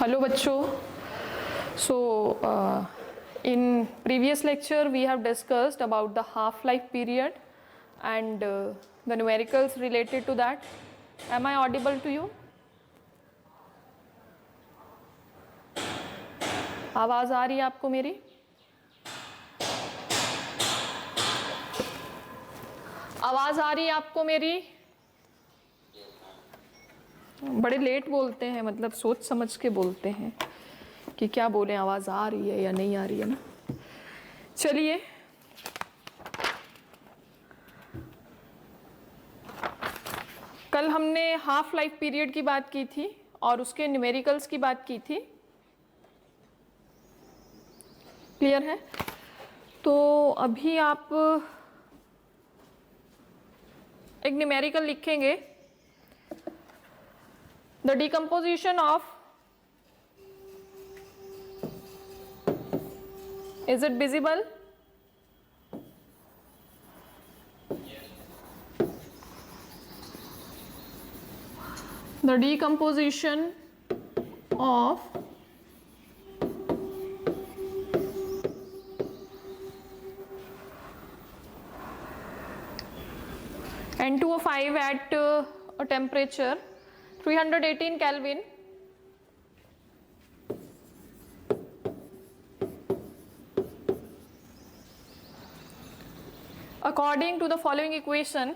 Hello bachcho. So in previous lecture we have discussed about the half-life period and the numericals related to that. Am I audible to you? आवाज़ आ रही है आपको मेरी? आवाज़ आ रही है आपको मेरी? बड़े लेट बोलते हैं, मतलब सोच समझ के बोलते हैं कि क्या बोलें, आवाज़ आ रही है या नहीं आ रही है ना। चलिए कल हमने हाफ लाइफ पीरियड की बात की थी और उसके न्यूमेरिकल्स की बात की थी। क्लियर है? तो अभी आप एक न्यूमेरिकल लिखेंगे, the decomposition of, is it visible? The decomposition of N2O5 at a temperature 318 Kelvin according to the following equation.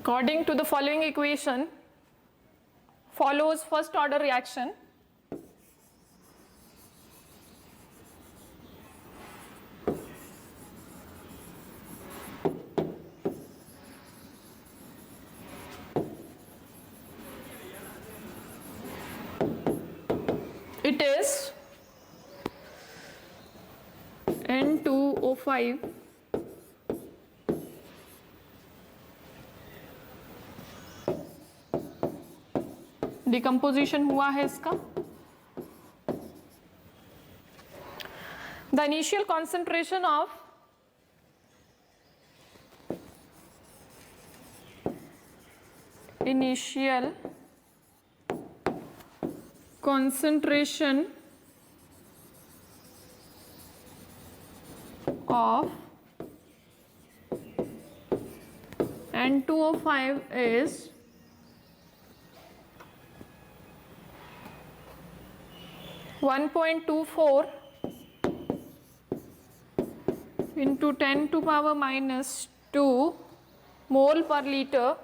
According to the following equation follows first order reaction. It is N2O5 decomposition हुआ है इसका। The initial concentration of N2O5 is 1.24 into 10 to power minus 2 mole per liter,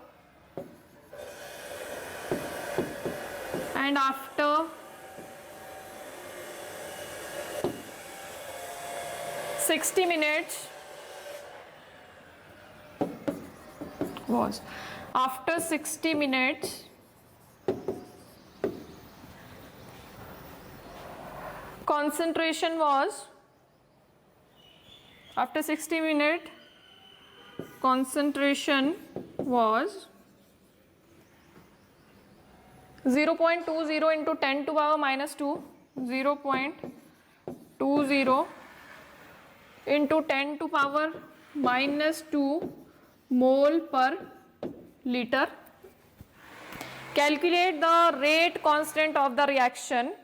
and after 60 minutes concentration was 0.20 into 10 to power minus 2, 0.20 into 10 to power minus 2 mole per liter. Calculate the rate constant of the reaction.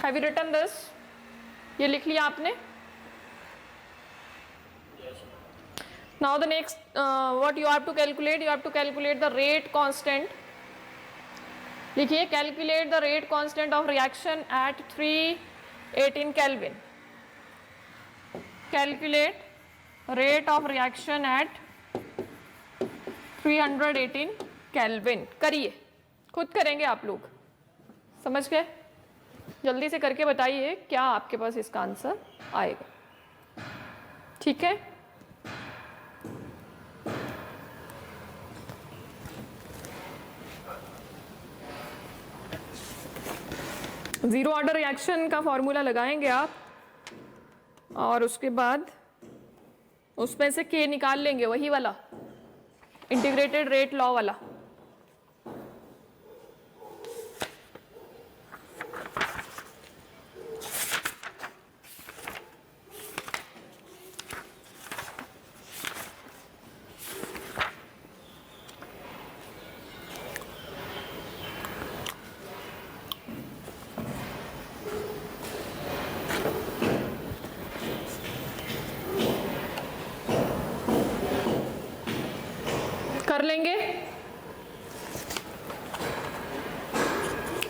Have you written this? ये लिख लिया आपने? Yes. Now the next what you have to calculate? You have to calculate the rate constant. लिखिए, calculate the rate constant of reaction at 318 Kelvin. Calculate rate of reaction at 318 Kelvin. करिए, खुद करेंगे आप लोग, समझ गए? जल्दी से करके बताइए क्या आपके पास इसका आंसर आएगा। ठीक है? जीरो ऑर्डर रिएक्शन का फॉर्मूला लगाएंगे आप और उसके बाद उसमें से के निकाल लेंगे, वही वाला इंटीग्रेटेड रेट लॉ वाला। कर लेंगे,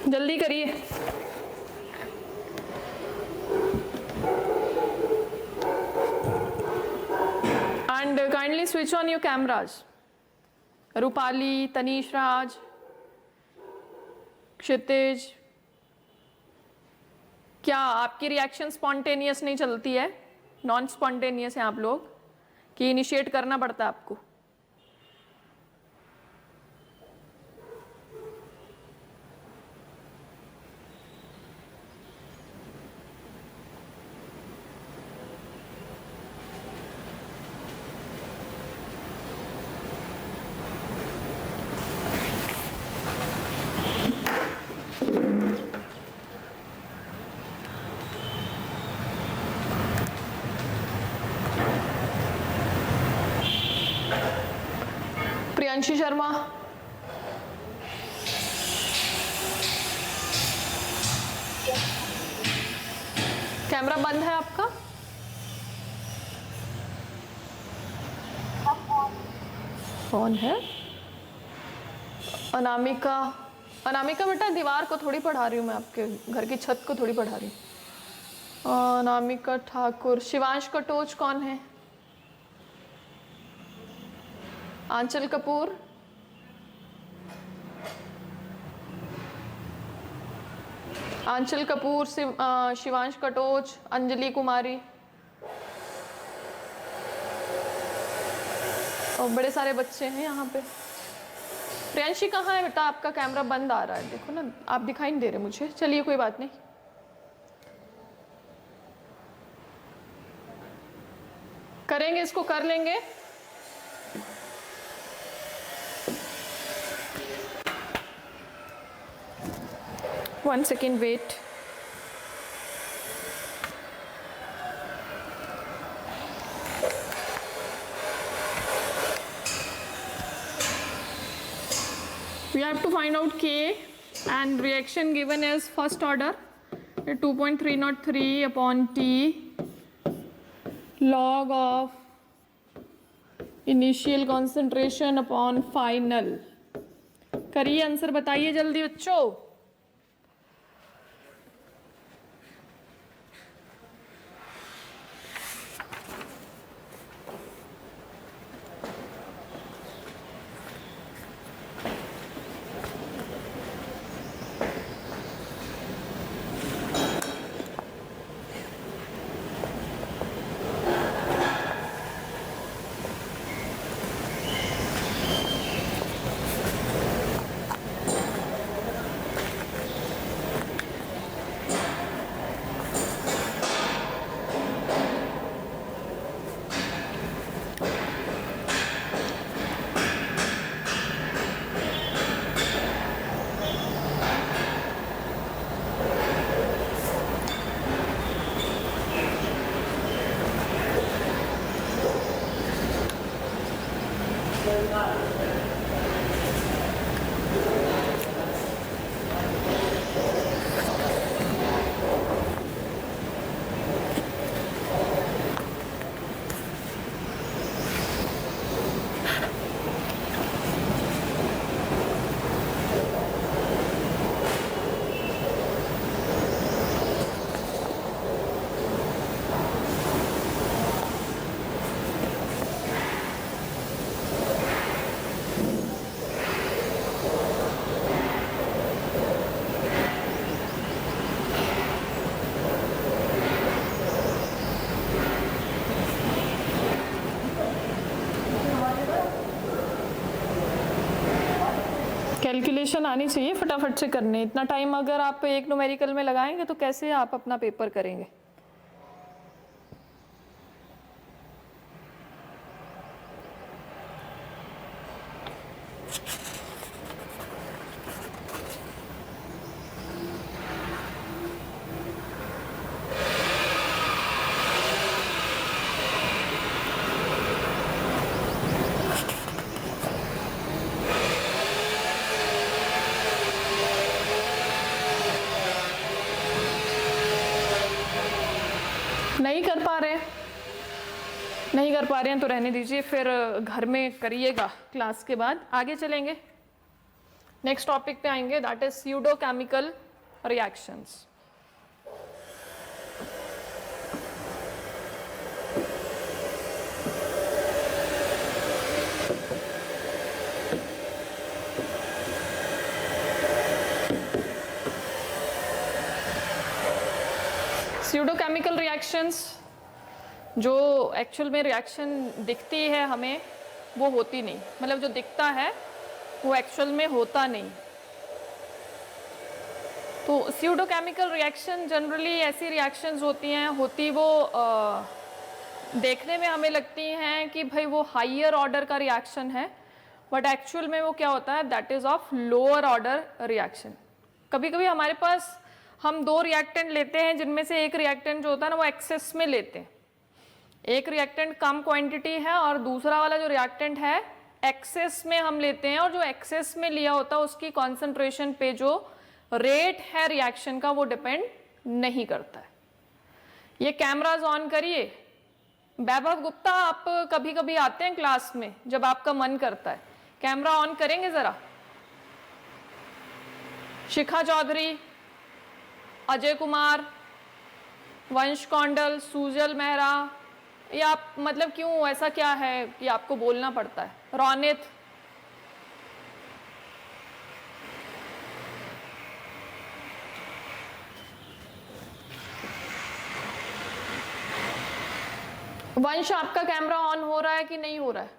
जल्दी करिए। And kindly switch on your cameras. Rupali, Tanish Raj, Kshitij, क्या आपकी रिएक्शन स्पॉन्टेनियस नहीं चलती है? नॉन स्पॉन्टेनियस हैं आप लोग कि इनिशिएट करना पड़ता है आपको? प्रियांशी शर्मा, कैमरा बंद है आपका? ऑन है। अनामिका, अनामिका बेटा दीवार को थोड़ी पढ़ा रही हूँ मैं, आपके घर की छत को थोड़ी पढ़ा रही हूँ। अनामिका ठाकुर। शिवांश कटोच कौन है? आंचल कपूर, आंचल कपूर, शिवांश कटोच, अंजलि कुमारी, और बड़े सारे बच्चे हैं यहाँ पे। प्रियांशी कहाँ है बेटा? आपका कैमरा बंद आ रहा है, देखो ना, आप दिखाई नहीं दे रहे मुझे। चलिए कोई बात नहीं, करेंगे इसको, कर लेंगे। One second, wait. We have to find out K, and reaction given as first order 2.303 upon T log of initial concentration upon final। करिए, आंसर बताइए जल्दी बच्चों। कैलकुलेशन आनी चाहिए, फटाफट से करने। इतना टाइम अगर आप एक न्यूमेरिकल में लगाएंगे तो कैसे आप अपना पेपर करेंगे? नहीं कर पा रहे हैं तो रहने दीजिए, फिर घर में करिएगा क्लास के बाद। आगे चलेंगे, नेक्स्ट टॉपिक पे आएंगे, that is pseudo chemical reactions. Pseudo chemical reactions जो एक्चुअल में रिएक्शन दिखती है हमें वो होती नहीं, मतलब जो दिखता है वो एक्चुअल में होता नहीं। तो स्यूडो केमिकल रिएक्शन जनरली ऐसी रिएक्शंस होती हैं, वो देखने में हमें लगती हैं कि भाई वो हायर ऑर्डर का रिएक्शन है, बट एक्चुअल में वो क्या होता है, that is of lower order reaction. कभी कभी हमारे पास हम दो रिएक्टेंट लेते हैं जिनमें से एक रिएक्टेंट जो होता है ना वो एक्सेस में लेते हैं, एक रिएक्टेंट कम क्वांटिटी है और दूसरा वाला जो रिएक्टेंट है एक्सेस में हम लेते हैं, और जो एक्सेस में लिया होता है उसकी कॉन्सेंट्रेशन पे जो रेट है रिएक्शन का वो डिपेंड नहीं करता है। ये कैमराज ऑन करिए। वैभव गुप्ता, आप कभी कभी आते हैं क्लास में जब आपका मन करता है, कैमरा ऑन करेंगे जरा। शिखा चौधरी, अजय कुमार, वंश कौंडल, सुजल मेहरा, ये आप मतलब क्यों, ऐसा क्या है कि आपको बोलना पड़ता है? रौनित, वंश आपका कैमरा ऑन हो रहा है कि नहीं हो रहा है?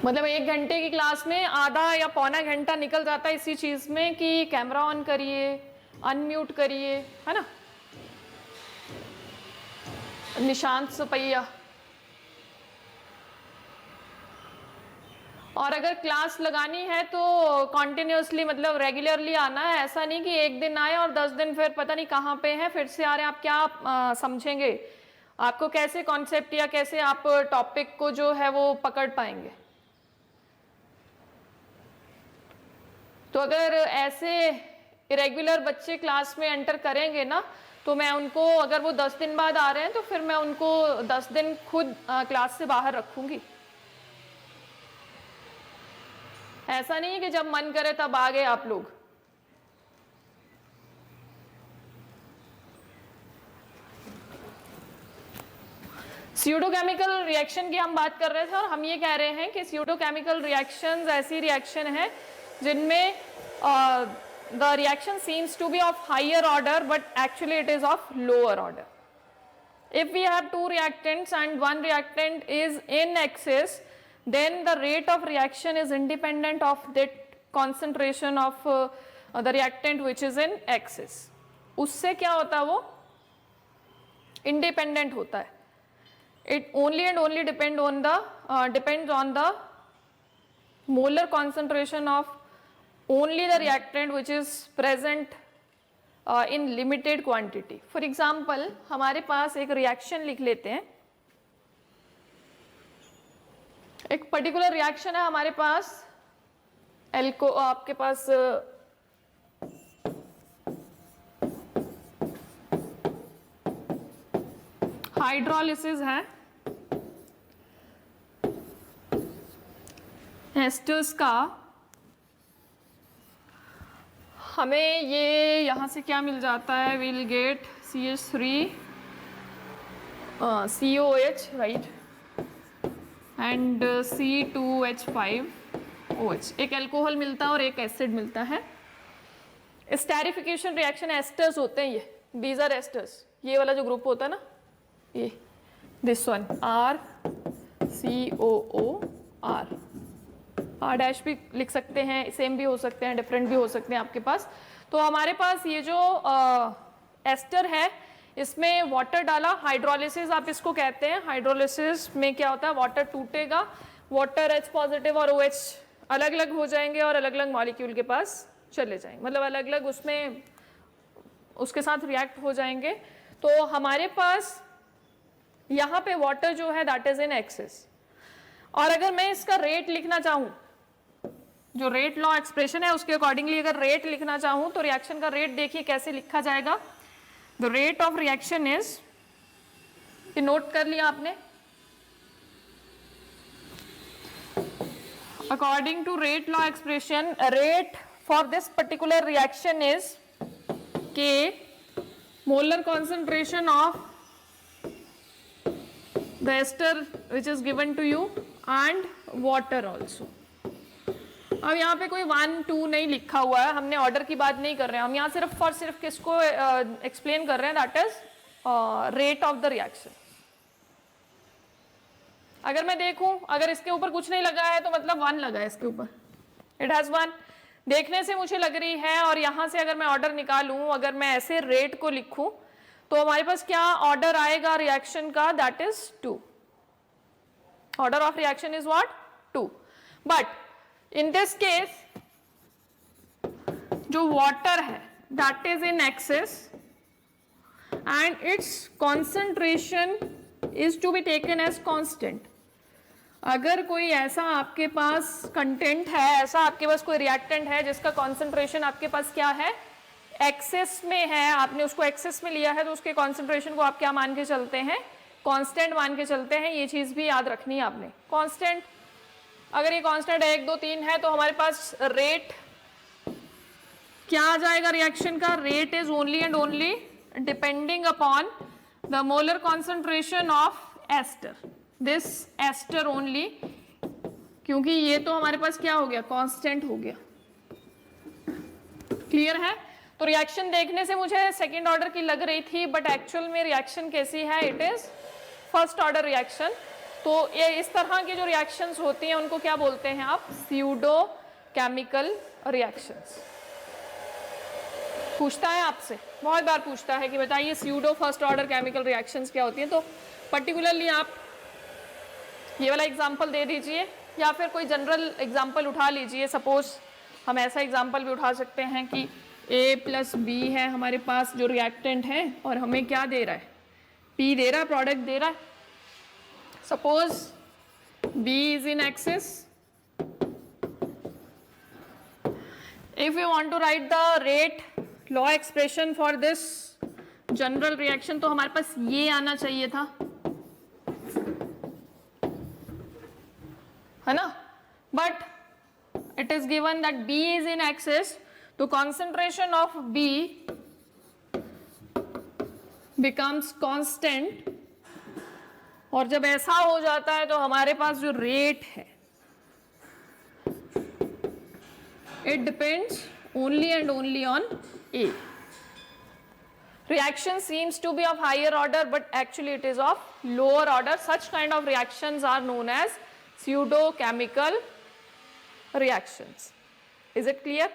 मतलब 1 घंटे की क्लास में आधा या पौना घंटा निकल जाता है इसी चीज में कि कैमरा ऑन करिए, अनम्यूट करिए, है ना। निशांत सुपैया, और अगर क्लास लगानी है तो कॉन्टिन्यूसली मतलब रेगुलरली आना है, ऐसा नहीं कि एक दिन आए और 10 दिन फिर पता नहीं कहाँ पे हैं, फिर से आ रहे हैं। आप क्या समझेंगे, आपको कैसे कॉन्सेप्ट या कैसे आप टॉपिक को जो है वो पकड़ पाएंगे? तो अगर ऐसे इरेगुलर बच्चे क्लास में एंटर करेंगे ना, तो मैं उनको, अगर वो 10 दिन बाद आ रहे हैं तो फिर मैं उनको 10 दिन खुद क्लास से बाहर रखूंगी। ऐसा नहीं है कि जब मन करे तब आ गए आप लोग। स्यूडोकेमिकल रिएक्शन की हम बात कर रहे थे और हम ये कह रहे हैं कि स्यूडोकेमिकल रिएक्शंस ऐसी रिएक्शन है जिनमें the reaction seems to be of higher order but actually it is of lower order. If we have two reactants and one reactant is in excess, then the rate of reaction is independent of that concentration of the reactant which is in excess. उससे क्या होता है, वो independent होता है. It only and only depends on the molar concentration of only the reactant which is present in limited quantity. For example, हमारे पास एक reaction लिख लेते हैं, एक पर्टिकुलर रिएक्शन है हमारे पास, आपके पास हाइड्रोलिसिस है एस्टर्स का। हमें ये यहाँ से क्या मिल जाता है, will get CH3 COH right and C2H5OH, एक अल्कोहल मिलता है और एक एसिड मिलता है। स्टेरिफिकेशन रिएक्शन एस्टर्स होते हैं, ये दीज आर एस्टर्स, ये वाला जो ग्रुप होता है ना, ये this one RCOOR, R dash भी लिख सकते हैं, सेम भी हो सकते हैं, डिफरेंट भी हो सकते हैं आपके पास। तो हमारे पास ये जो एस्टर है इसमें वाटर डाला, हाइड्रोलिसिस आप इसको कहते हैं। हाइड्रोलिसिस में क्या होता है, वाटर टूटेगा, वाटर H पॉजिटिव और OH अलग अलग हो जाएंगे और अलग अलग मॉलिक्यूल के पास चले जाएंगे, मतलब अलग अलग उसमें उसके साथ रिएक्ट हो जाएंगे। तो हमारे पास यहाँ पे वाटर जो है दैट इज इन एक्सेस, और अगर मैं इसका रेट लिखना चाहूँ जो रेट लॉ एक्सप्रेशन है उसके अकॉर्डिंगली अगर रेट लिखना चाहूं तो रिएक्शन का रेट देखिए कैसे लिखा जाएगा. The rate of reaction is, ये नोट कर लिया आपने, according to rate law expression, rate for this particular reaction is K, molar concentration of the ester which is given to you and water also. अब यहाँ पे कोई 1 2 नहीं लिखा हुआ है, हमने ऑर्डर की बात नहीं कर रहे हैं, हम यहाँ सिर्फ और सिर्फ किसको एक्सप्लेन कर रहे हैं, that is rate of the reaction. अगर मैं देखूं, अगर इसके ऊपर कुछ नहीं लगा है तो मतलब 1 लगा है इसके ऊपर, इट हैज 1. देखने से मुझे लग रही है, और यहां से अगर मैं ऑर्डर निकालूं, अगर मैं ऐसे रेट को लिखूं तो हमारे पास क्या ऑर्डर आएगा रिएक्शन का, that is 2. Order of reaction is what, 2. But in this case जो वाटर है that is in excess and its concentration is to be taken as constant. अगर कोई ऐसा आपके पास कंटेंट है, ऐसा आपके पास कोई रिएक्टेंट है जिसका कॉन्सेंट्रेशन आपके पास क्या है, एक्सेस में है, आपने उसको एक्सेस में लिया है, तो उसके कॉन्सेंट्रेशन को आप क्या मान के चलते हैं, कांस्टेंट मान के चलते हैं. ये चीज भी याद रखनी है आपने. कांस्टेंट, अगर ये कांस्टेंट 1 2 3 है तो हमारे पास रेट क्या आ जाएगा रिएक्शन का, rate is only and only depending upon the molar concentration of ester, this ester only, क्योंकि ये तो हमारे पास क्या हो गया, कांस्टेंट हो गया. क्लियर है. तो रिएक्शन देखने से मुझे सेकंड ऑर्डर की लग रही थी, बट एक्चुअल में रिएक्शन कैसी है, it is first order reaction. तो ये इस तरह की जो रिएक्शंस होती हैं उनको क्या बोलते हैं आप, स्यूडो केमिकल रिएक्शंस. पूछता है आपसे, बहुत बार पूछता है कि बताइए pseudo first order chemical reactions क्या होती हैं. तो पर्टिकुलरली आप ये वाला एग्जाम्पल दे दीजिए, या फिर कोई जनरल एग्जाम्पल उठा लीजिए. सपोज हम ऐसा एग्जाम्पल भी उठा सकते हैं कि A + B है हमारे पास जो रिएक्टेंट है, और हमें क्या दे रहा है, P दे रहा है, प्रोडक्ट दे रहा है. Suppose B is in excess. If you want to write the rate law expression for this general reaction, तो हमारे पास ये आना चाहिए था, है ना. But it is given that B is in excess, तो concentration of B becomes constant. और जब ऐसा हो जाता है तो हमारे पास जो रेट है it depends only and only on A. Reaction seems to be of higher order, but actually it is of lower order. Such kind of reactions are known as pseudo-chemical reactions. Is it clear?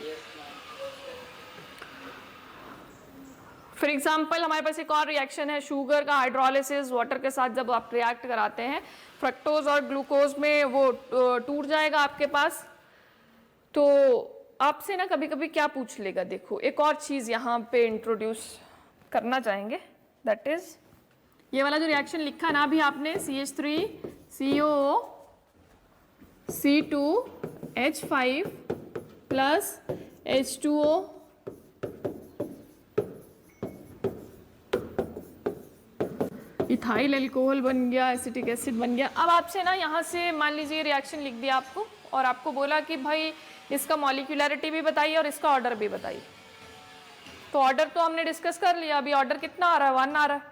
Yes, ma'am. For example हमारे पास एक और reaction है, sugar का hydrolysis. Water के साथ जब आप react कराते हैं, फ्रक्टोज और ग्लूकोज में वो टूट जाएगा आपके पास. तो आपसे ना कभी कभी क्या पूछ लेगा, देखो एक और चीज यहाँ पे इंट्रोड्यूस करना चाहेंगे, दैट इज ये वाला जो रिएक्शन लिखा ना अभी आपने, CH3 COO C2H5 plus H2O ethyl alcohol बन गया, एसिटिक एसिड बन गया. अब आपसे ना यहाँ से मान लीजिए रिएक्शन लिख दिया आपको, और आपको बोला कि भाई इसका मॉलिक्यूलरिटी भी बताइए और इसका ऑर्डर भी बताइए. तो ऑर्डर तो हमने डिस्कस कर लिया, अभी ऑर्डर कितना आ रहा है, 1 आ रहा है.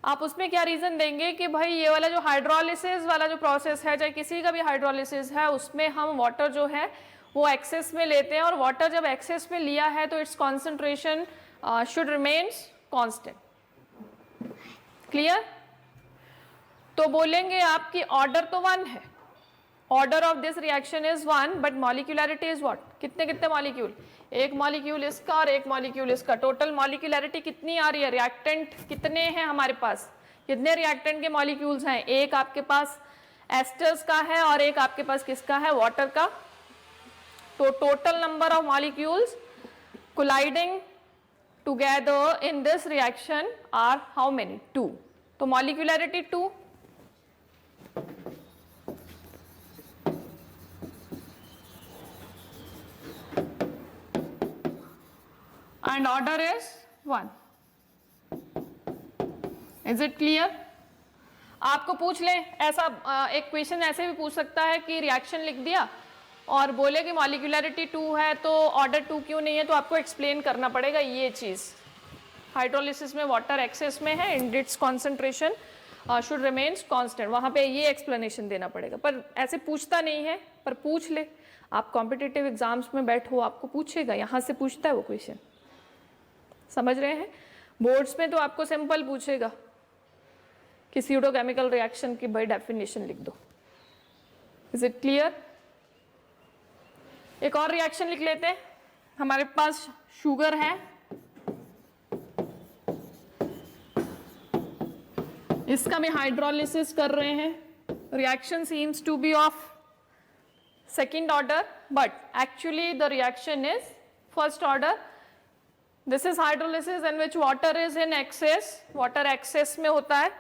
आप उसमें क्या रीजन देंगे कि भाई ये वाला जो हाइड्रोलिसिस वाला जो प्रोसेस है, चाहे किसी का भी हाइड्रोलिसिस है, उसमें हम वाटर जो है वो एक्सेस में लेते हैं, और वाटर जब एक्सेस में लिया है तो it's concentration should remains constant. Clear. तो बोलेंगे आपकी ऑर्डर तो 1 है, order of this reaction is 1, but molecularity is what, कितने कितने मॉलिक्यूल, एक मॉलिक्यूल इसका और एक मॉलिक्यूल इसका. टोटल मॉलिक्यूलरिटी कितनी आ रही है, रिएक्टेंट कितने हैं हमारे पास, कितने रिएक्टेंट के मॉलिक्यूल्स हैं, एक आपके पास एस्टर्स का है और एक आपके पास किसका है, वाटर का. तो total number of molecules colliding together in this reaction are how many, 2. तो molecularity 2. and order is 1. Is it clear? आपको पूछ ले ऐसा एक क्वेश्चन ऐसे भी पूछ सकता है कि रिएक्शन लिख दिया और बोले कि मॉलिक्यूलरिटी 2 है तो ऑर्डर 2 क्यों नहीं है, तो आपको एक्सप्लेन करना पड़ेगा ये चीज़. हाइड्रोलिसिस में वाटर एक्सेस में है and its concentration should remains constant, वहाँ पे ये एक्सप्लेनेशन देना पड़ेगा. पर ऐसे पूछता नहीं है, पर पूछ ले. आप कॉम्पिटिटिव एग्जाम्स में बैठो, आपको पूछेगा, यहाँ से पूछता है वो क्वेश्चन. समझ रहे हैं? बोर्ड्स में तो आपको सिंपल पूछेगा कि स्यूडोकेमिकल रिएक्शन की भाई डेफिनेशन लिख दो. Is it clear? एक और रिएक्शन लिख लेते हैं. हमारे पास शुगर है, इसका भी हाइड्रोलिसिस कर रहे हैं. Reaction seems to be of second order, but actually the reaction is first order. This is hydrolysis in which water is in excess. Water excess में होता है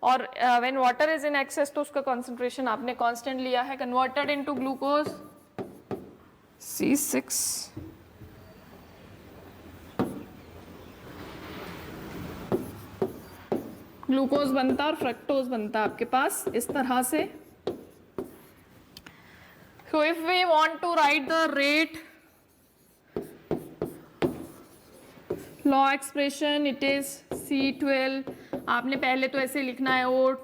और when water is in excess तो उसका concentration आपने constant लिया है, converted into glucose C6. Glucose बनता और फ्रक्टोज बनता आपके पास इस तरह से. So if we want to write the rate law expression, it is C12. आपने पहले तो ऐसे लिखना है O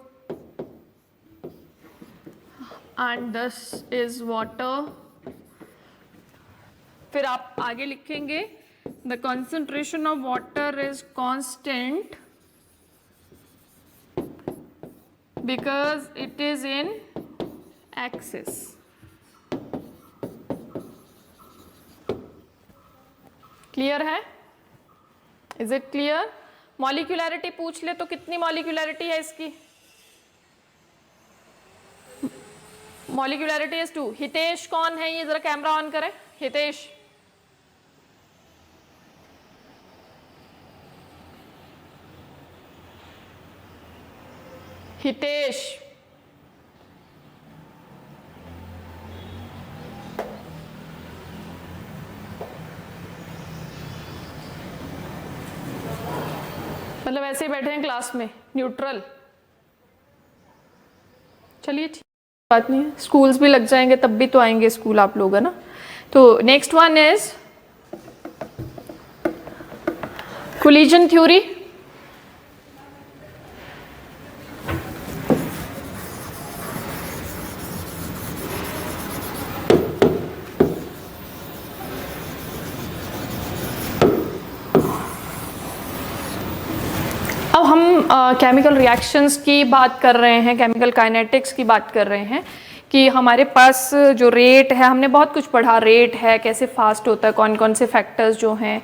and this is water. फिर आप आगे लिखेंगे the concentration of water is constant because it is in excess. Clear है? Is it clear? मॉलिक्यूलरिटी पूछ ले तो कितनी मॉलिक्यूलरिटी है इसकी? Molecularity is 2. हितेश कौन है ये? जरा कैमरा ऑन करें. हितेश, हितेश मतलब ऐसे ही बैठे हैं क्लास में न्यूट्रल. चलिए ठीक, बात नहीं है. स्कूल्स भी लग जाएंगे तब भी तो आएंगे स्कूल आप लोग, है ना. तो next one is collision theory. अब हम केमिकल रिएक्शंस की बात कर रहे हैं, केमिकल काइनेटिक्स की बात कर रहे हैं कि हमारे पास जो रेट है, हमने बहुत कुछ पढ़ा. रेट है, कैसे फास्ट होता है, कौन कौन से फैक्टर्स जो हैं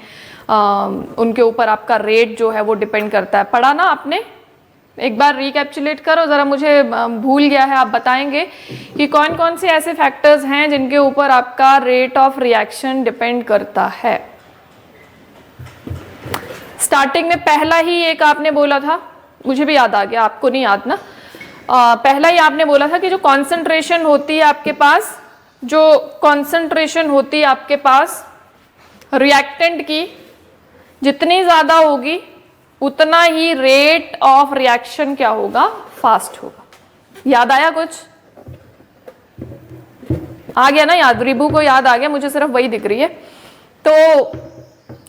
उनके ऊपर आपका रेट जो है वो डिपेंड करता है. पढ़ा ना आपने? एक बार रिकैप्चुलेट करो ज़रा, मुझे भूल गया है. आप बताएंगे कि कौन कौन से ऐसे फैक्टर्स हैं जिनके ऊपर आपका रेट ऑफ रिएक्शन डिपेंड करता है. स्टार्टिंग में पहला ही एक आपने बोला था, मुझे भी याद आ गया, आपको नहीं याद ना. पहला ही आपने बोला था कि जो कॉन्सेंट्रेशन होती है आपके पास, जो कॉन्सेंट्रेशन होती है आपके पास रिएक्टेंट की, जितनी ज़्यादा होगी उतना ही रेट ऑफ रिएक्शन क्या होगा? फास्ट होगा. याद आया कुछ? आ गया ना याद? रिबू को याद आ गया, मुझे सिर्फ वही दिख रही है. तो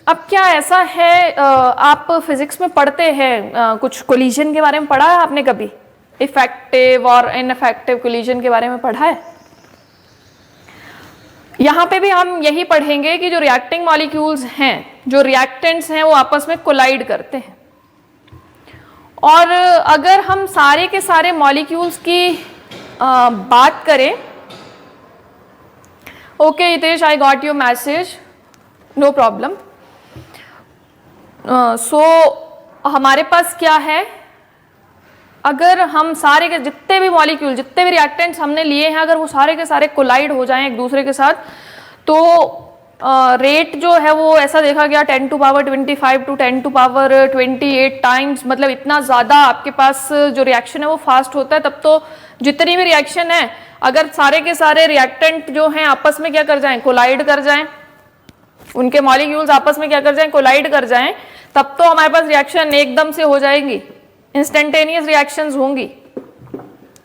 अब क्या ऐसा है, आप फिजिक्स में पढ़ते हैं कुछ कोलिजन के बारे में पढ़ा है आपने कभी? इफेक्टिव और इनइफेक्टिव कोलिजन के बारे में पढ़ा है? यहाँ पे भी हम यही पढ़ेंगे कि जो रिएक्टिंग मॉलिक्यूल्स हैं, जो रिएक्टेंट्स हैं, वो आपस में कोलाइड करते हैं. और अगर हम सारे के सारे मॉलिक्यूल्स की बात करें, okay Hitesh, I got your message, no problem. So हमारे पास क्या है, अगर हम सारे के जितने भी मॉलिक्यूल, जितने भी रिएक्टेंट्स हमने लिए हैं, अगर वो सारे के सारे कोलाइड हो जाएं एक दूसरे के साथ, तो रेट जो है वो ऐसा देखा गया 10 to power 25 to 10 to power 28 times. मतलब इतना ज़्यादा आपके पास जो रिएक्शन है वो फास्ट होता है. तब तो जितनी भी रिएक्शन है, अगर सारे के सारे रिएक्टेंट जो हैं आपस में क्या कर जाएं? कोलाइड कर जाएं, उनके मॉलिक्यूल्स आपस में क्या कर जाएं, कोलाइड कर जाएं, तब तो हमारे पास रिएक्शन एकदम से हो जाएंगी, इंस्टेंटेनियस रिएक्शंस होंगी।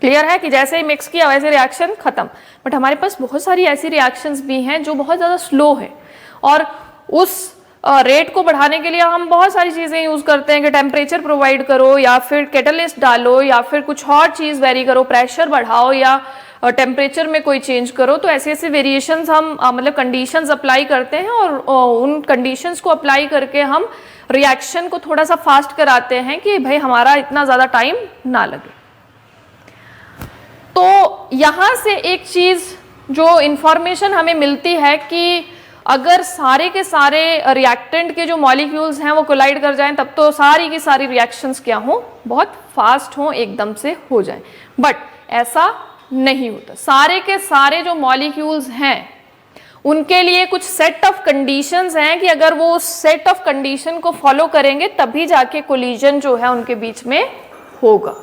क्लियर है कि जैसे ही मिक्स किया वैसे रिएक्शन खत्म। बट हमारे पास बहुत सारी ऐसी रिएक्शंस भी हैं जो बहुत ज़्यादा स्लो है, और उस रेट को बढ़ाने के लिए हम बहुत सारी चीज़ें यूज़ करते हैं कि टेम्परेचर प्रोवाइड करो, या फिर कैटलिस्ट डालो, या फिर कुछ और चीज़ वेरी करो, प्रेशर बढ़ाओ, या टेम्परेचर में कोई चेंज करो। तो ऐसे ऐसे वेरिएशंस हम मतलब कंडीशंस अप्लाई करते हैं, और उन कंडीशंस को अप्लाई करके हम रिएक्शन को थोड़ा सा फास्ट कराते हैं कि भाई हमारा इतना ज़्यादा टाइम ना लगे। तो यहाँ से एक चीज़ जो इंफॉर्मेशन हमें मिलती है कि अगर सारे के सारे रिएक्टेंट के जो मॉलिक्यूल्स हैं वो कोलाइड कर जाएं, तब तो सारी की सारी रिएक्शंस क्या हों, बहुत फास्ट हों, एकदम से हो जाएं। बट ऐसा नहीं होता। सारे के सारे जो मॉलिक्यूल्स हैं उनके लिए कुछ सेट ऑफ कंडीशंस हैं कि अगर वो उस सेट ऑफ कंडीशन को फॉलो करेंगे तभी जाके कोलिजन जो है उनके बीच में होगा।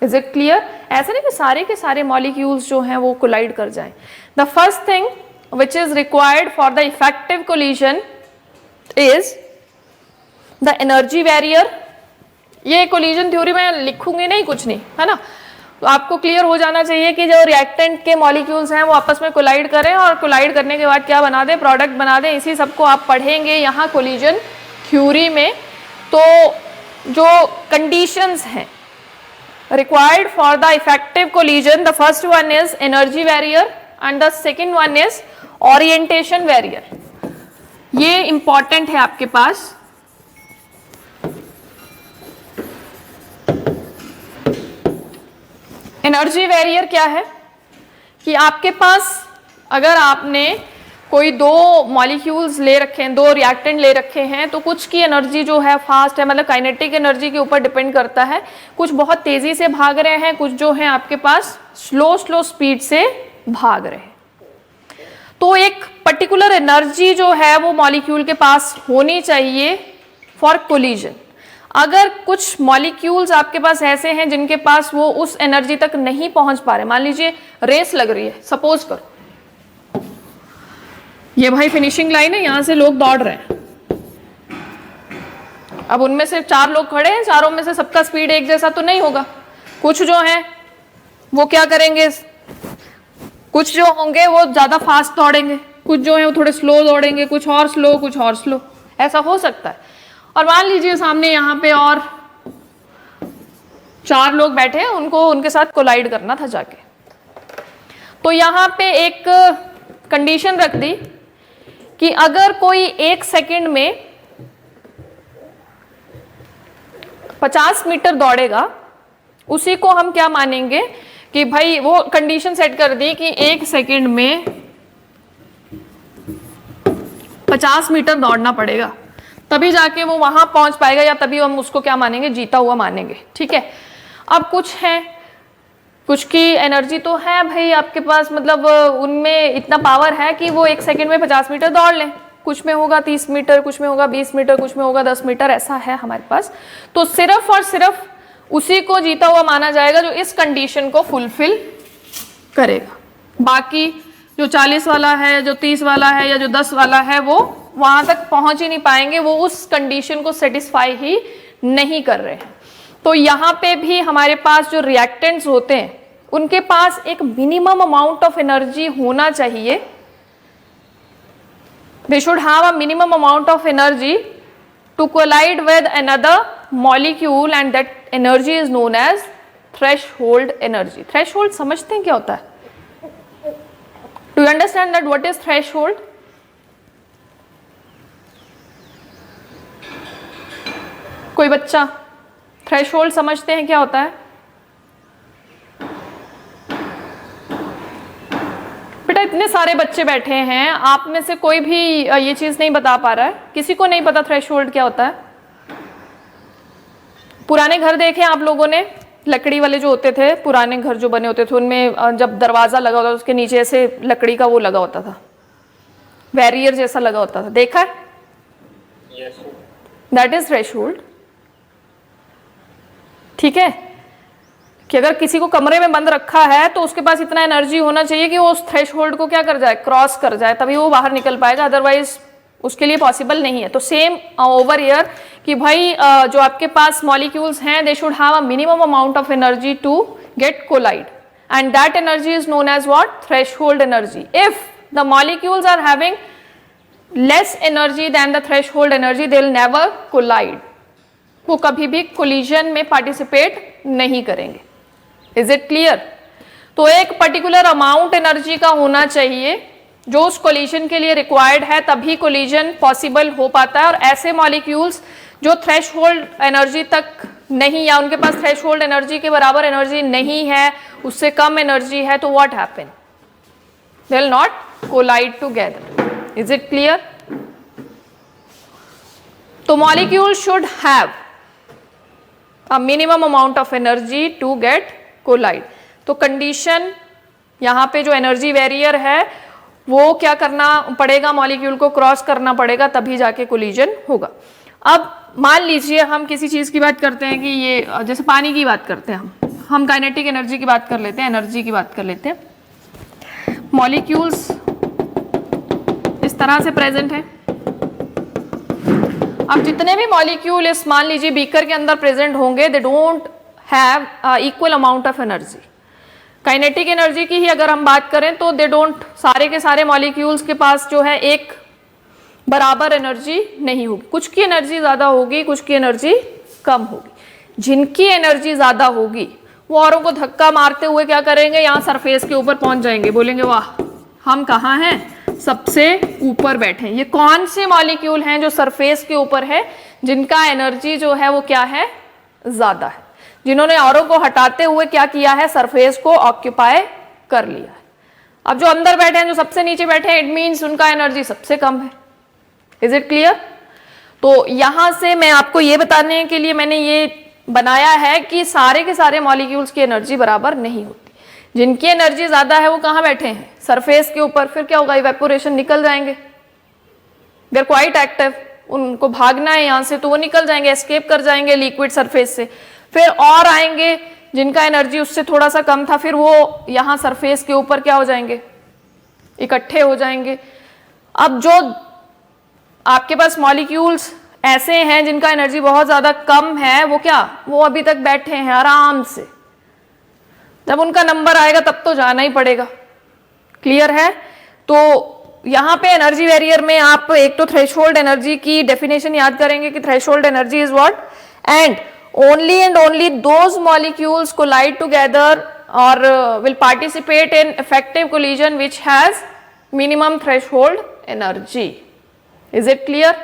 Is it clear? ऐसा नहीं कि सारे के सारे मॉलिक्यूल्स जो हैं वो कोलाइड कर जाएं। The first thing which is required for the effective collision is the energy barrier। ये collision theory में लिखूंगी नहीं, कुछ नहीं, है ना। तो आपको क्लियर हो जाना चाहिए कि जो रिएक्टेंट के मॉलिक्यूल्स हैं वो आपस में कोलाइड करें, और कोलाइड करने के बाद क्या बना दें, प्रोडक्ट बना दें। इसी सबको आप पढ़ेंगे यहाँ कोलिजन थ्योरी में। तो जो कंडीशंस हैं required for the effective collision, the first one is energy barrier and the second one is orientation barrier। ये इंपॉर्टेंट है आपके पास। एनर्जी बैरियर क्या है कि आपके पास अगर आपने कोई दो मॉलिक्यूल्स ले रखे हैं, दो रिएक्टेंट ले रखे हैं, तो कुछ की एनर्जी जो है फास्ट है, मतलब काइनेटिक एनर्जी के ऊपर डिपेंड करता है। कुछ बहुत तेजी से भाग रहे हैं, कुछ जो है आपके पास स्लो स्पीड से भाग रहे हैं। तो एक पर्टिकुलर एनर्जी जो है वो मॉलिक्यूल के पास होनी चाहिए फॉर कोलिजन। अगर कुछ मॉलिक्यूल्स आपके पास ऐसे हैं जिनके पास वो उस एनर्जी तक नहीं पहुंच पा रहे, मान लीजिए रेस लग रही है, सपोज करो ये भाई फिनिशिंग लाइन है, यहां से लोग दौड़ रहे हैं। अब उनमें से 4 लोग खड़े हैं, चारों में से सबका स्पीड एक जैसा तो नहीं होगा। कुछ जो है वो क्या करेंगे, कुछ जो होंगे वो ज्यादा फास्ट दौड़ेंगे, कुछ जो है वो थोड़े स्लो दौड़ेंगे, कुछ और स्लो, कुछ और स्लो, ऐसा हो सकता है। और मान लीजिए सामने यहाँ पे और 4 लोग बैठे हैं, उनको उनके साथ कोलाइड करना था जाके। तो यहाँ पे एक कंडीशन रख दी कि अगर कोई 1 सेकंड में 50 मीटर दौड़ेगा, उसी को हम क्या मानेंगे कि भाई वो कंडीशन सेट कर दी कि 1 सेकंड में 50 मीटर दौड़ना पड़ेगा, तभी जाके वो वहां पहुंच पाएगा, या तभी हम उसको क्या मानेंगे, जीता हुआ मानेंगे। ठीक है। अब कुछ है, कुछ की एनर्जी तो है भाई आपके पास, मतलब उनमें इतना पावर है कि वो 1 सेकंड में 50 मीटर दौड़ लें। कुछ में होगा 30 मीटर, कुछ में होगा 20 मीटर, कुछ में होगा 10 मीटर, ऐसा है हमारे पास। तो सिर्फ और सिर्फ उसी को जीता हुआ माना जाएगा जो इस कंडीशन को फुलफिल करेगा। बाकी जो 40 वाला है, जो 30 वाला है, या जो 10 वाला है, वो वहां तक पहुंच ही नहीं पाएंगे, वो उस कंडीशन को सेटिस्फाई ही नहीं कर रहे हैं। तो यहाँ पे भी हमारे पास जो रिएक्टेंट्स होते हैं उनके पास एक मिनिमम अमाउंट ऑफ एनर्जी होना चाहिए। They should have a minimum amount of energy to collide with another molecule, and that energy is known as threshold energy. Threshold समझते हैं क्या होता है? Do you understand that what is threshold? कोई बच्चा threshold समझते हैं क्या होता है? बेटा इतने सारे बच्चे बैठे हैं, आप में से कोई भी ये चीज नहीं बता पा रहा है? किसी को नहीं पता थ्रेशहोल्ड क्या होता है? पुराने घर देखे आप लोगों ने, लकड़ी वाले जो होते थे, पुराने घर जो बने होते थे, उनमें जब दरवाजा लगा होता था उसके नीचे ऐसे लकड़ी का वो लगा होता था, बैरियर जैसा लगा होता था, देखा है? That is threshold. ठीक है, कि अगर किसी को कमरे में बंद रखा है तो उसके पास इतना एनर्जी होना चाहिए कि वो उस थ्रेशहोल्ड को क्या कर जाए, क्रॉस कर जाए, तभी वो बाहर निकल पाएगा, अदरवाइज उसके लिए पॉसिबल नहीं है। तो सेम ओवर हियर कि भाई जो आपके पास मॉलिक्यूल्स हैं they should have a minimum amount of energy to get collide and that energy is known as what, threshold energy. If the molecules are having less energy than the threshold energy they will never collide, वो कभी भी collision में participate नहीं करेंगे। Is it clear? तो एक particular amount energy का होना चाहिए जो उस collision के लिए required है, तभी collision possible हो पाता है। और ऐसे molecules जो threshold energy तक नहीं या उनके पास threshold energy के बराबर energy नहीं है, उससे कम energy है, तो what happen? They will not collide together. Is it clear? तो molecule should have a minimum amount of energy to get collide. तो कंडीशन यहाँ पे जो एनर्जी बैरियर है वो क्या करना पड़ेगा, मॉलिक्यूल को क्रॉस करना पड़ेगा, तभी जाके कोलिजन होगा। अब मान लीजिए हम किसी चीज़ की बात करते हैं कि ये जैसे पानी की बात करते हैं, हम काइनेटिक एनर्जी की बात कर लेते हैं, एनर्जी की बात कर लेते हैं। मॉलिक्यूल्स इस तरह से प्रेजेंट है। अब जितने भी मॉलिक्यूल इस मान लीजिए बीकर के अंदर प्रेजेंट होंगे they don't have equal amount of energy. Kinetic energy की ही अगर हम बात करें तो दे डोंट, सारे के सारे मॉलिक्यूल्स के पास जो है एक बराबर एनर्जी नहीं होगी, कुछ की एनर्जी ज़्यादा होगी, कुछ की एनर्जी कम होगी। जिनकी एनर्जी ज़्यादा होगी वो औरों को धक्का मारते हुए क्या करेंगे, यहाँ सरफेस के ऊपर पहुंच जाएंगे, बोलेंगे वाह हम कहाँ हैं, सबसे ऊपर बैठे। ये कौन से मॉलिक्यूल हैं जो सरफेस के ऊपर है, जिनका एनर्जी जो है वो क्या है, ज्यादा है, जिन्होंने औरों को हटाते हुए क्या किया है, सरफेस को ऑक्यूपाई कर लिया है। अब जो अंदर बैठे हैं, जो सबसे नीचे बैठे हैं, इट मीन्स उनका एनर्जी सबसे कम है। Is it clear? तो यहां से मैं आपको ये बताने के लिए मैंने ये बनाया है कि सारे के सारे मॉलिक्यूल्स की एनर्जी बराबर नहीं होती। जिनकी एनर्जी ज्यादा है वो कहाँ बैठे हैं, सरफेस के ऊपर। फिर क्या होगा, इवेपोरेशन, निकल जाएंगे। दे आर क्वाइट एक्टिव, उनको भागना है यहाँ से तो वो निकल जाएंगे, एस्केप कर जाएंगे लिक्विड सरफेस से। फिर और आएंगे जिनका एनर्जी उससे थोड़ा सा कम था, फिर वो यहाँ सरफेस के ऊपर क्या हो जाएंगे, इकट्ठे हो जाएंगे। अब जो आपके पास मॉलिक्यूल्स ऐसे हैं जिनका एनर्जी बहुत ज्यादा कम है, वो क्या, वो अभी तक बैठे हैं आराम से। जब उनका नंबर आएगा तब तो जाना ही पड़ेगा। क्लियर है? तो यहाँ पे एनर्जी बैरियर में आप एक तो थ्रेशोल्ड एनर्जी की डेफिनेशन याद करेंगे कि threshold energy is what, and only those molecules collide together और will participate in effective collision which has minimum threshold energy. Is it clear?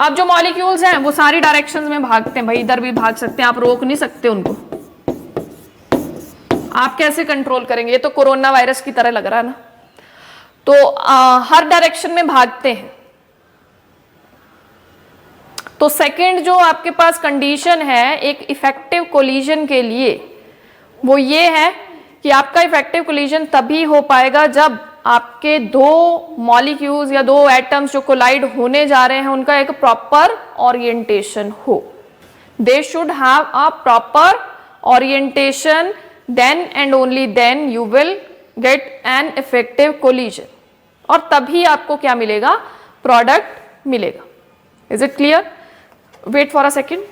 अब जो मॉलिक्यूल्स हैं वो सारी डायरेक्शंस में भागते हैं, भाई इधर भी भाग सकते हैं, आप रोक नहीं सकते उनको। आप कैसे कंट्रोल करेंगे, ये तो कोरोना वायरस की तरह लग रहा है ना। तो हर डायरेक्शन में भागते हैं। तो सेकंड जो आपके पास कंडीशन है एक इफेक्टिव कोलिजन के लिए, वो ये है कि आपका इफेक्टिव कोलिजन तभी हो पाएगा जब आपके दो मॉलिक्यूल्स या दो एटम्स जो कोलाइड होने जा रहे हैं उनका एक प्रॉपर ओरिएंटेशन हो। They should have a proper orientation, then and only then you will get an effective collision, और तभी आपको क्या मिलेगा, प्रोडक्ट मिलेगा। Is it clear? Wait for a second.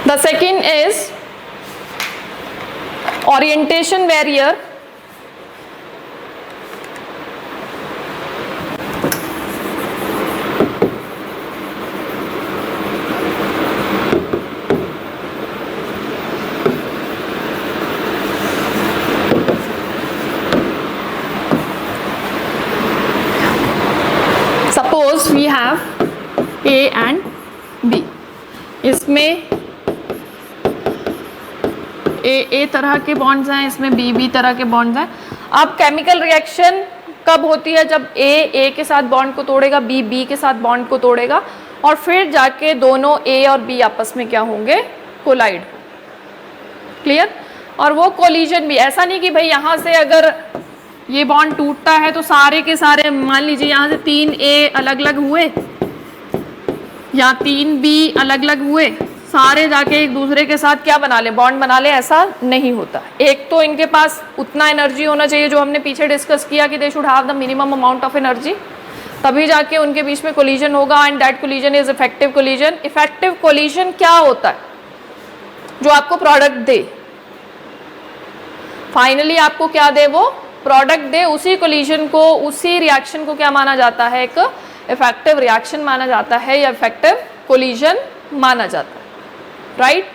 The second is orientation barrier. Suppose we have A and B. इसमें ए तरह के bonds हैं, इसमें बी तरह के बॉन्ड्स हैं। अब केमिकल रिएक्शन कब होती है, जब ए के साथ बॉन्ड को तोड़ेगा, बी के साथ बॉन्ड को तोड़ेगा, और फिर जाके दोनों ए और बी आपस में क्या होंगे, कोलाइड। क्लियर? और वो कोलिजन भी ऐसा नहीं कि भाई यहाँ से अगर ये बॉन्ड टूटता है तो सारे के सारे, मान लीजिए यहाँ से 3A अलग अलग हुए या 3B अलग अलग हुए, सारे जाके एक दूसरे के साथ क्या बना ले, बॉन्ड बना ले, ऐसा नहीं होता। एक तो इनके पास उतना एनर्जी होना चाहिए जो हमने पीछे डिस्कस किया कि दे should have the minimum amount of energy, तभी जाके उनके बीच में कोलिजन होगा and that collision is effective collision. Effective collision क्या होता है? जो आपको प्रोडक्ट दे, फाइनली आपको क्या दे, वो प्रोडक्ट दे, उसी कोलिजन को, उसी रिएक्शन को क्या माना जाता है, एक इफेक्टिव रिएक्शन माना जाता है या इफेक्टिव कोलिजन माना जाता है, राइट।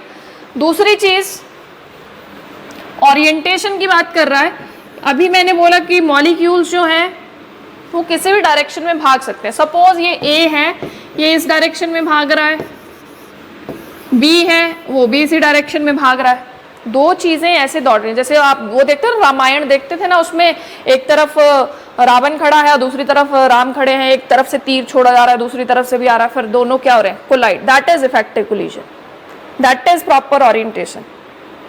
दूसरी चीज ओरिएंटेशन की बात कर रहा है। अभी मैंने बोला कि मॉलिक्यूल्स जो हैं वो किसी भी डायरेक्शन में भाग सकते हैं। सपोज ये A है, ये इस डायरेक्शन में भाग रहा है, B है, वो भी इसी डायरेक्शन में भाग रहा है। दो चीजें ऐसे दौड़ रही हैं, जैसे आप वो देखते हो रामायण देखते थे ना, उसमें एक तरफ रावण खड़ा है और दूसरी तरफ राम खड़े हैं, एक तरफ से तीर छोड़ा जा रहा है, दूसरी तरफ से भी आ रहा है, फिर दोनों क्या हो रहे हैं, collide. That is effective collision, that is proper orientation.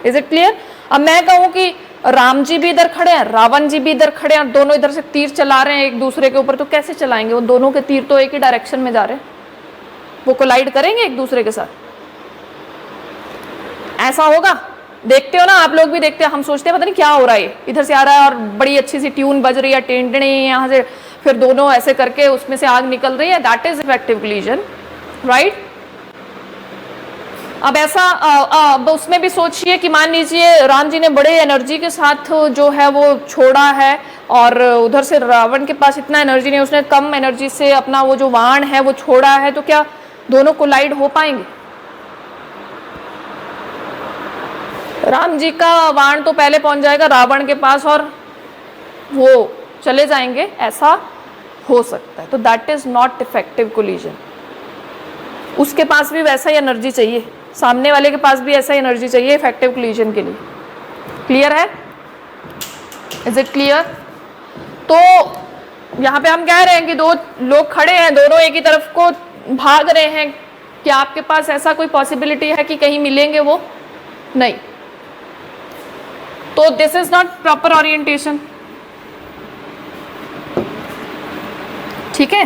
Is it clear? अब मैं कहूँ कि राम जी भी इधर खड़े हैं, रावण जी भी इधर खड़े हैं और दोनों इधर से तीर चला रहे हैं एक दूसरे के ऊपर, तो कैसे चलाएंगे? वो दोनों के तीर तो एक ही डायरेक्शन में जा रहे हैं, वो कोलाइड करेंगे एक दूसरे के साथ? ऐसा होगा? देखते हो ना, आप लोग भी देखते हो, हम सोचते हैं पता नहीं क्या हो रहा है, इधर से आ रहा है और बड़ी अच्छी सी ट्यून बज रही है, टेंटने यहाँ से, फिर दोनों ऐसे करके उसमें से आग निकल रही है। That is effective collision, right. अब ऐसा अब उसमें भी सोचिए कि मान लीजिए राम जी ने बड़े एनर्जी के साथ जो है वो छोड़ा है और उधर से रावण के पास इतना एनर्जी नहीं, उसने कम एनर्जी से अपना वो जो बाण है वो छोड़ा है, तो क्या दोनों कोलाइड हो पाएंगे? राम जी का बाण तो पहले पहुंच जाएगा रावण के पास और वो चले जाएंगे, ऐसा हो सकता है। तो that is not effective collision. उसके पास भी वैसा ही एनर्जी चाहिए, सामने वाले के पास भी ऐसा ही एनर्जी चाहिए इफेक्टिव कोलिजन के लिए। क्लियर है? Is it clear? तो यहाँ पे हम कह रहे हैं कि दो लोग खड़े हैं, दोनों एक ही तरफ को भाग रहे हैं, क्या आपके पास ऐसा कोई पॉसिबिलिटी है कि कहीं मिलेंगे? वो नहीं। तो this is not proper orientation, ठीक है।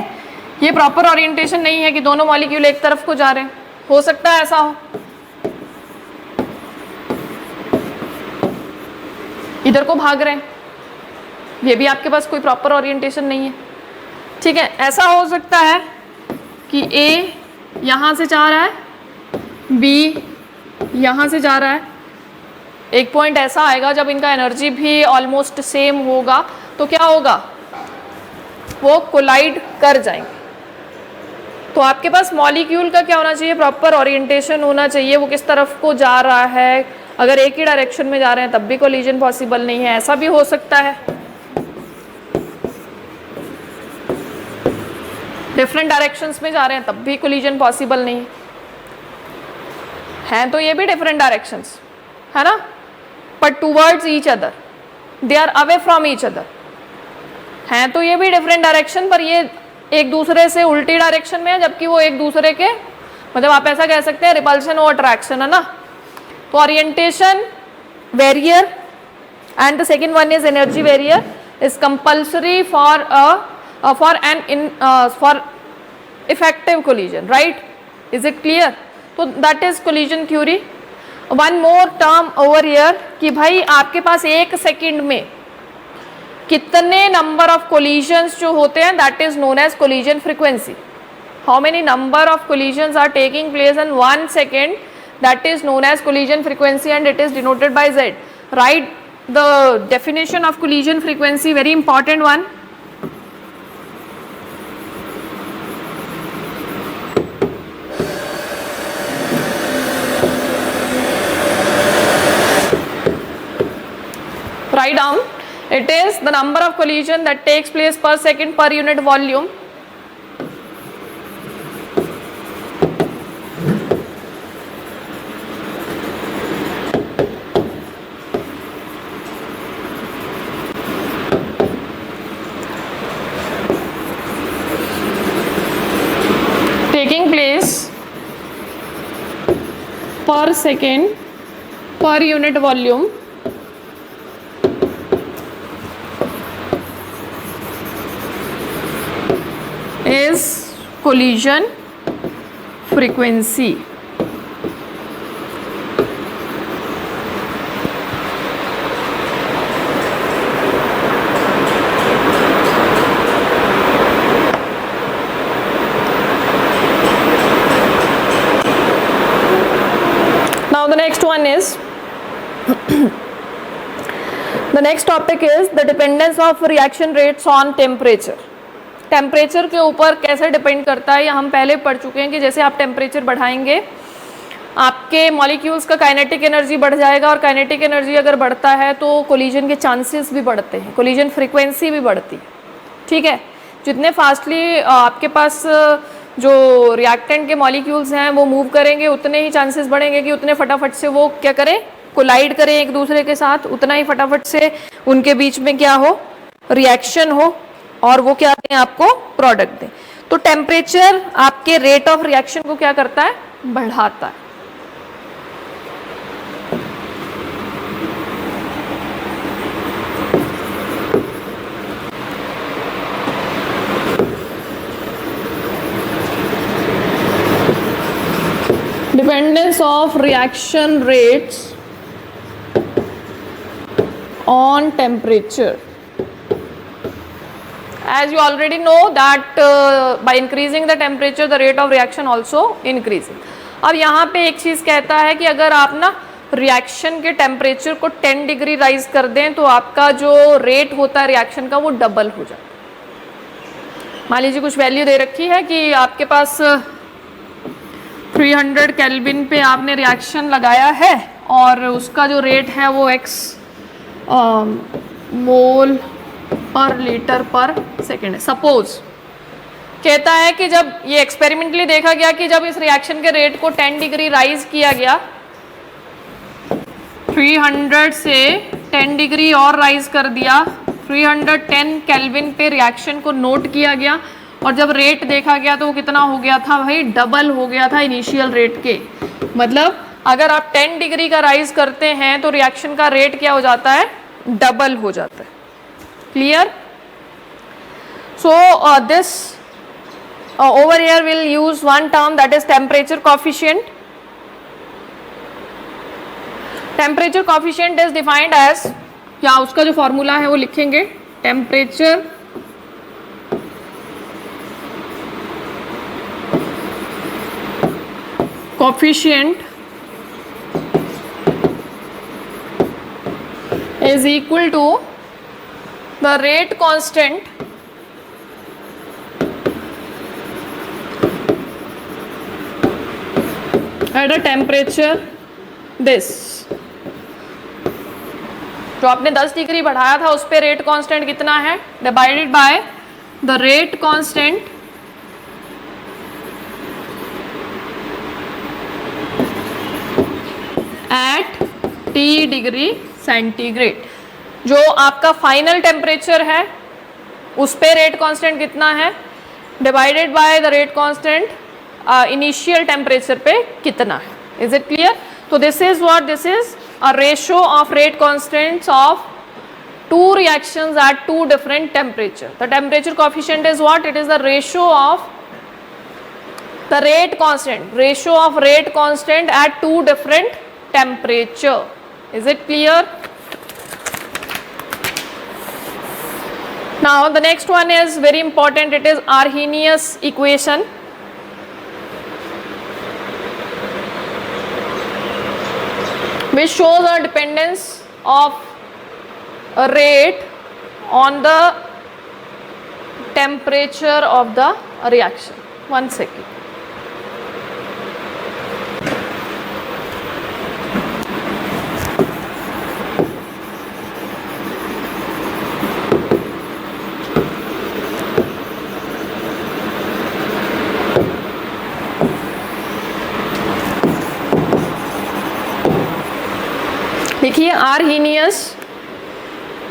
ये प्रॉपर ओरिएंटेशन नहीं है कि दोनों मॉलिक्यूल एक तरफ को जा रहे हैं। हो सकता है ऐसा हो, इधर को भाग रहे हैं, ये भी आपके पास कोई प्रॉपर ओरिएंटेशन नहीं है, ठीक है। ऐसा हो सकता है कि A यहां से जा रहा है, B यहां से जा रहा है। एक पॉइंट ऐसा आएगा जब इनका एनर्जी भी ऑलमोस्ट सेम होगा, तो क्या होगा, वो कोलाइड कर जाएंगे। तो आपके पास मॉलिक्यूल का क्या होना चाहिए, प्रॉपर ओरिएंटेशन होना चाहिए, वो किस तरफ को जा रहा है। अगर एक ही डायरेक्शन में जा रहे हैं तब भी कोलिजन पॉसिबल नहीं है, ऐसा भी हो सकता है। डिफरेंट डायरेक्शंस में जा रहे हैं तब भी कोलिजन पॉसिबल नहीं है। तो ये भी डिफरेंट डायरेक्शंस है ना, but towards each other, they are away from each other. हैं तो ये भी डिफरेंट डायरेक्शन, पर ये एक दूसरे से उल्टी डायरेक्शन में है, जबकि वो एक दूसरे के, मतलब आप ऐसा कह सकते हैं रिपल्शन और अट्रैक्शन, है ना। तो orientation barrier and the second one is energy barrier is compulsory for effective collision, right. Is it clear? तो that is collision theory. One more term over here कि भाई आपके पास एक सेकेंड में कितने नंबर ऑफ कोलिजन्स जो होते हैं, that is known as collision frequency. How many number of collisions are taking place in 1 second, that is known as collision frequency and it is denoted by Z. Write the definition of collision frequency, very important one. Write down, it is the number of collision that takes place per second per unit volume. Taking place per second per unit volume is collision frequency. Now the next one is the next topic is the dependence of reaction rates on temperature. Temperature के ऊपर कैसे depend करता है, ये हम पहले पढ़ चुके हैं कि जैसे आप टेम्परेचर बढ़ाएंगे आपके मॉलिक्यूल्स का काइनेटिक एनर्जी बढ़ जाएगा, और काइनेटिक एनर्जी अगर बढ़ता है तो कोलिजन के चांसेस भी बढ़ते हैं, कोलिजन फ्रीक्वेंसी भी बढ़ती है। ठीक है, जितने फास्टली आपके पास जो रिएक्टेंट के मॉलिक्यूल्स हैं वो मूव करेंगे उतने ही चांसेस बढ़ेंगे कि उतने फटाफट से वो क्या करें, कोलाइड करें एक दूसरे के साथ, उतना ही फटाफट से उनके बीच में क्या हो, रिएक्शन हो, और वो क्या दें आपको, प्रोडक्ट दें। तो टेम्परेचर आपके रेट ऑफ रिएक्शन को क्या करता है, बढ़ाता है। Dependence of reaction rates on temperature. As you already know that by increasing the temperature the rate of reaction also increases. अब यहाँ पे एक चीज़ कहता है कि अगर आप ना रिएक्शन के टेम्परेचर को 10 डिग्री राइज कर दें तो आपका जो रेट होता है रिएक्शन का वो डबल हो जाता है। मान लीजिए कुछ वैल्यू दे रखी है कि आपके पास 300 केल्विन पे आपने रिएक्शन लगाया है और उसका जो रेट है वो x मोल पर लीटर पर सेकेंड है। सपोज कहता है कि जब ये एक्सपेरिमेंटली देखा गया कि जब इस रिएक्शन के रेट को 10 डिग्री राइज किया गया, 300 से 10 डिग्री और राइज कर दिया, 310 केल्विन पे रिएक्शन को नोट किया गया, और जब रेट देखा गया तो वो कितना हो गया था भाई, डबल हो गया था इनिशियल रेट के। मतलब अगर आप 10 डिग्री का राइज करते हैं तो रिएक्शन का रेट क्या हो जाता है, डबल हो जाता है। Clear? So this over here we'll use one term that is temperature coefficient. Temperature coefficient is defined as, या उसका जो फॉर्मूला है वो लिखेंगे, temperature coefficient is equal to the rate constant at a temperature this. जो आपने 10 degree बढ़ाया था उस पे रेट कांस्टेंट कितना है, divided by the rate constant eight T degree centigrade. जो आपका फाइनल टेम्परेचर है उस पे रेट कांस्टेंट कितना है, divided by the rate constant initial temperature पे कितना है। Is it clear? तो this is what, this is a ratio of rate constants of two reactions at two different temperature. The temperature coefficient is what? It is the ratio of the rate constant, ratio of rate constant at two different temperature. Is it clear? Now the next one is very important, it is Arrhenius equation. Which shows a dependence of a rate on the temperature of the reaction. One second. देखिए, Arrhenius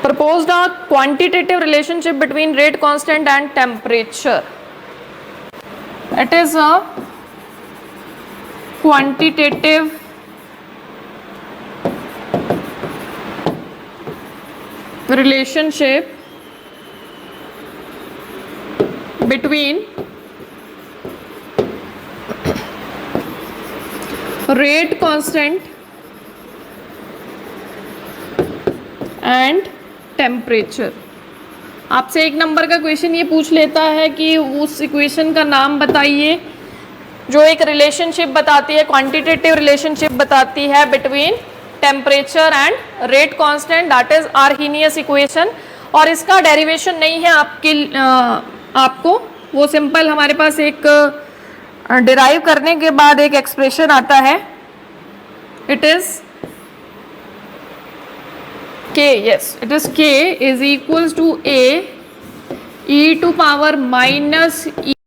proposed a quantitative relationship between rate constant and temperature. It is a quantitative relationship between rate constant and temperature. आपसे एक number का question ये पूछ लेता है कि उस इक्वेशन का नाम बताइए जो एक रिलेशनशिप बताती है, क्वांटिटेटिव रिलेशनशिप बताती है between temperature and rate constant, that is Arrhenius equation. और इसका डेरिवेशन नहीं है आपको, वो सिंपल हमारे पास एक डिराइव करने के बाद एक एक्सप्रेशन आता है, it is K, yes, it is K is equals to A e to power minus E